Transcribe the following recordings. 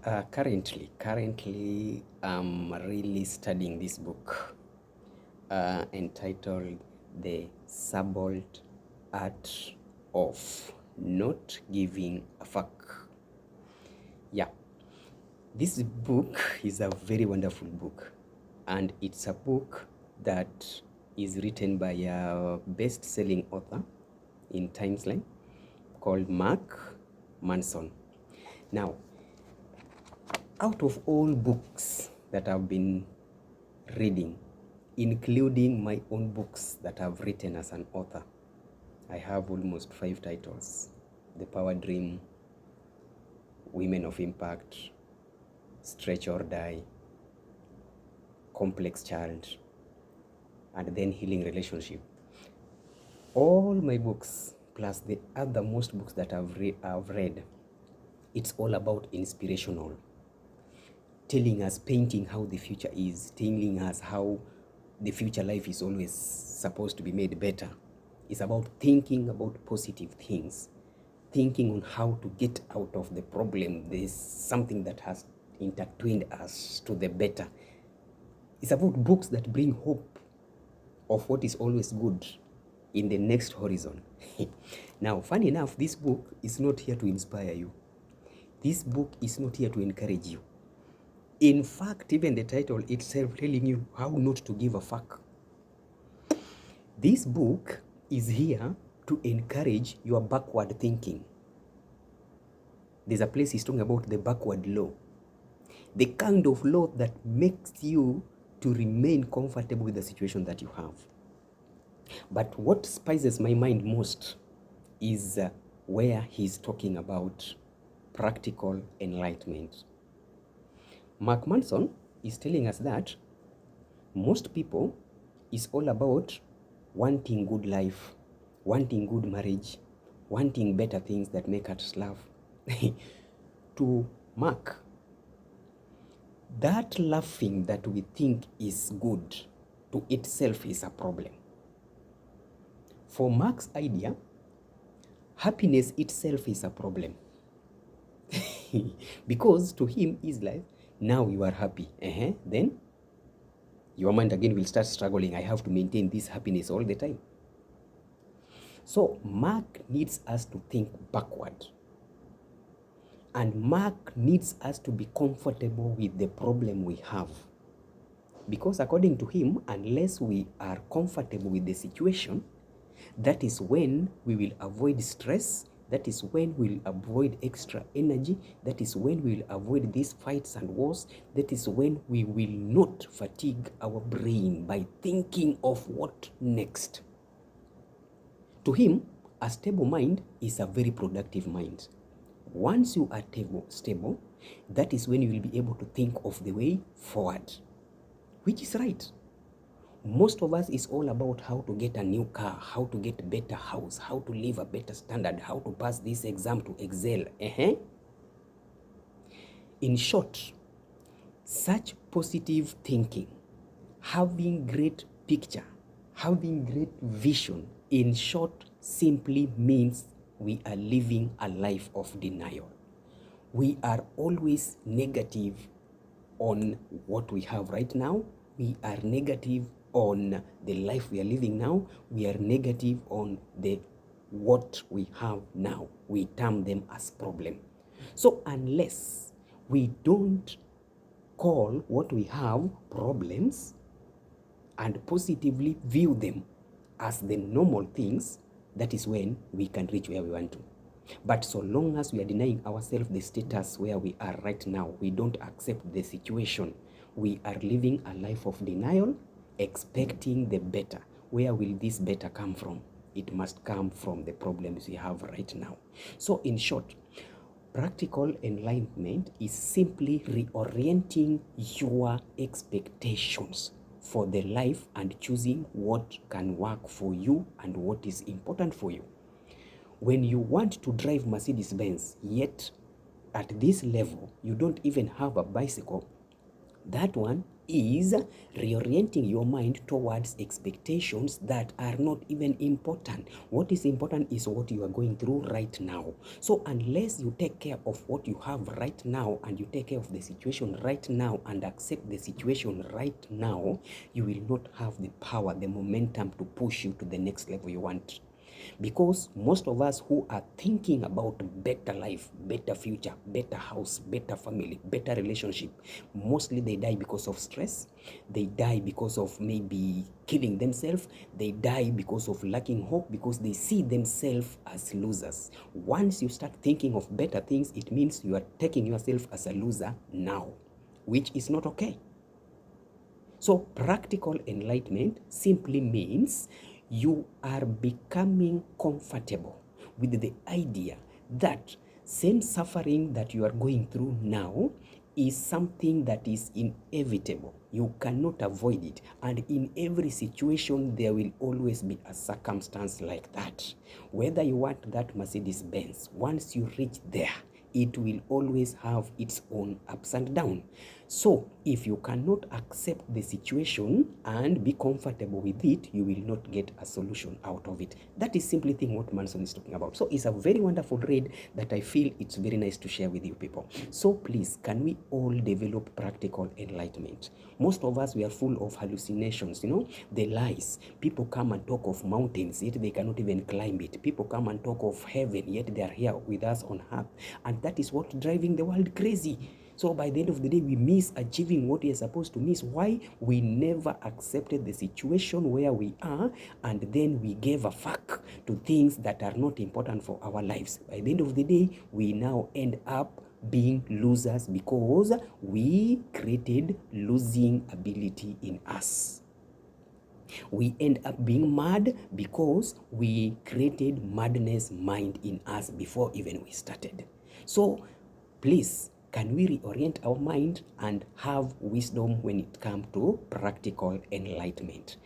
Currently, I'm really studying this book entitled The Subtle Art of Not Giving a Fuck. Yeah, this book is a very wonderful book, and it's a book that is written by a best-selling author in Timesline called Mark Manson. Now, out of all books that I've been reading, including my own books that I've written as an author, I have almost 5 titles: The Power Dream, Women of Impact, Stretch or Die, Complex Child, and then Healing Relationship. All my books, plus the other most books that I've read, it's all about inspirational, telling us, painting how the future is, telling us how the future life is always supposed to be made better. It's about thinking about positive things, thinking on how to get out of the problem. There's something that has intertwined us to the better. It's about books that bring hope of what is always good in the next horizon. Now, funny enough, this book is not here to inspire you. This book is not here to encourage you. In fact, even the title itself telling you how not to give a fuck. This book is here to encourage your backward thinking. There's a place he's talking about the backward law. The kind of law that makes you to remain comfortable with the situation that you have. But what spices my mind most is where he's talking about practical enlightenment. Mark Manson is telling us that most people is all about wanting good life, wanting good marriage, wanting better things that make us laugh. To Mark, that laughing that we think is good to itself is a problem. For Mark's idea, happiness itself is a problem. Because to him is like, now you are happy, then your mind again will start struggling. I have to maintain this happiness all the time. So Mark needs us to think backward. And Mark needs us to be comfortable with the problem we have. Because according to him, unless we are comfortable with the situation, that is when we will avoid stress. That is when we'll avoid extra energy. That is when we'll avoid these fights and wars. That is when we will not fatigue our brain by thinking of what next. To him, a stable mind is a very productive mind. Once you are stable, that is when you will be able to think of the way forward, which is right. Most of us is all about how to get a new car, how to get a better house, how to live a better standard, how to pass this exam to excel. In short, such positive thinking, having great picture, having great vision, in short, simply means we are living a life of denial. We are always negative on what we have right now. We are negative on the life we are living now. We are negative on the what we have now. We term them as problem. So unless we don't call what we have problems and positively view them as the normal things, that is when we can reach where we want to. But so long as we are denying ourselves the status where we are right now, we don't accept the situation, we are living a life of denial, expecting the better. Where will this better come from? It must come from the problems we have right now. So in short, practical enlightenment is simply reorienting your expectations for the life and choosing what can work for you and what is important for you. When you want to drive Mercedes-Benz, yet at this level, you don't even have a bicycle, that one is reorienting your mind towards expectations that are not even important. What is important is what you are going through right now. So unless you take care of what you have right now, and you take care of the situation right now and accept the situation right now, you will not have the power, the momentum to push you to the next level you want. Because most of us who are thinking about better life, better future, better house, better family, better relationship, mostly they die because of stress. They die because of maybe killing themselves. They die because of lacking hope, because they see themselves as losers. Once you start thinking of better things, it means you are taking yourself as a loser now, which is not okay. So practical enlightenment simply means you are becoming comfortable with the idea that same suffering that you are going through now is something that is inevitable. You cannot avoid it. And in every situation, there will always be a circumstance like that. Whether you want that Mercedes Benz, once you reach there, it will always have its own ups and downs. So if you cannot accept the situation and be comfortable with it, you will not get a solution out of it. That is simply thing what Manson is talking about. So it's a very wonderful read that I feel it's very nice to share with you people. So please, can we all develop practical enlightenment? Most of us, we are full of hallucinations, the lies. People come and talk of mountains, yet they cannot even climb it. People come and talk of heaven, yet they are here with us on earth. And that is what driving the world crazy. So by the end of the day, we miss achieving what we are supposed to miss. Why? We never accepted the situation where we are, and then we gave a fuck to things that are not important for our lives. By the end of the day, we now end up being losers because we created losing ability in us. We end up being mad because we created madness mind in us before even we started. So please, can we reorient our mind and have wisdom when it comes to practical enlightenment?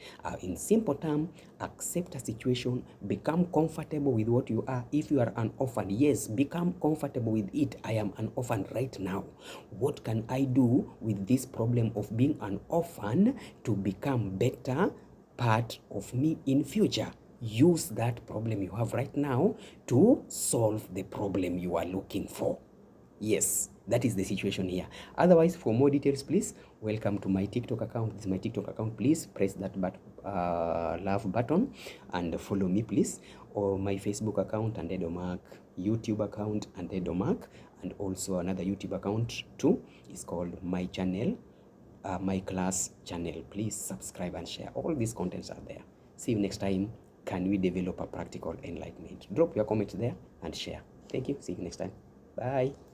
In simple terms, accept a situation, become comfortable with what you are. If you are an orphan, yes, become comfortable with it. I am an orphan right now. What can I do with this problem of being an orphan to become better part of me in future? Use that problem you have right now to solve the problem you are looking for. Yes, that is the situation here. Otherwise, for more details, please welcome to my TikTok account. This is my TikTok account. Please press that love button and follow me, please. Or my Facebook account, and Edomark, YouTube account, and Edomark, and also another YouTube account too. It's called my channel, my class channel. Please subscribe and share. All these contents are there. See you next time. Can we develop a practical enlightenment? Drop your comments there and share. Thank you. See you next time. Bye.